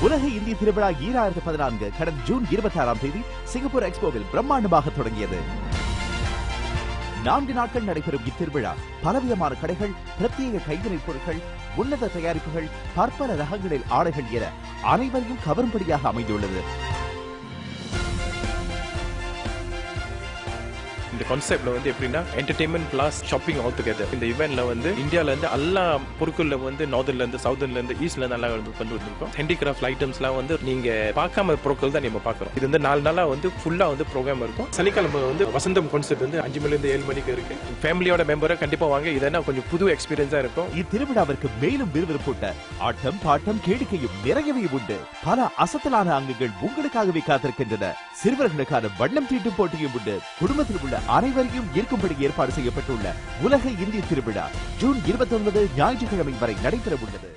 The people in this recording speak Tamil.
உலக இந்திய திருவிழா 2014 கடந்த ஜூன் 26ஆம் தேதி சிங்கப்பூர் எக்ஸ்போவில் பிரம்மாண்டமாக தொடங்கியது. 4 நாட்கள் நடைபெறும் இத்திருவிழா பலவிதமான கடைகள், பிரத்யேக கைவினைப் பொருட்கள், உன்னத தயாரிப்புகள், பற்பல ரகங்களில் ஆடைகள் என அனைவரையும் கவரும்படியாக அமைந்துள்ளது. இந்த கான்செப்ட்ல வந்து எப்படின்னா entertainment plus shopping all together. இந்த இவெண்ட்ல வந்து இந்தியால இருந்து எல்லா பொருட்கள்ல வந்து நார்த்ல இருந்து சவுத்ல இருந்து ஈஸ்ட்ல இருந்து நல்லா கொண்டு வந்திருக்கோம். ஹேண்டிகிராஃப்ட் ஐட்டம்ஸ்லாம் வந்து நீங்க பார்க்காம பொருட்கள் தான் நம்ம பார்க்குறோம். இது வந்து 4 நாளா வந்து ஃபுல்லா வந்து ப்ரோக்ராம் இருக்கும். சனிக்கிழமை வந்து வசந்தம் கான்செப்ட் வந்து 5 மணில இருந்து 7 மணிக்கு இருக்கு. ஃபேமிலியோட மெம்பரை கண்டிப்பா வாங்க. இதெல்லாம் கொஞ்சம் புது எக்ஸ்பீரியன்ஸா இருக்கும். இத்திருவிழாவிற்கு மேலும் விறுவிறுப்பூட்ட ஆட்டம், பாட்டம், கேளிக்கையும் நிறையவே உண்டு. பல அசத்தலான அங்கங்கள் உங்களுக்காகவே காத்திருக்கின்றன. சிறுவர்களுக்கான வண்ணம் தீட்டும் போட்டியும் உண்டு. குடும்பத்தில் உள்ள அனைவரையும் ஈர்க்கும்படி ஏற்பாடு செய்யப்பட்டுள்ள உலக இந்திய திருவிழா ஜூன் 29 ஞாயிற்றுக்கிழமை வரை நடைபெற உள்ளது.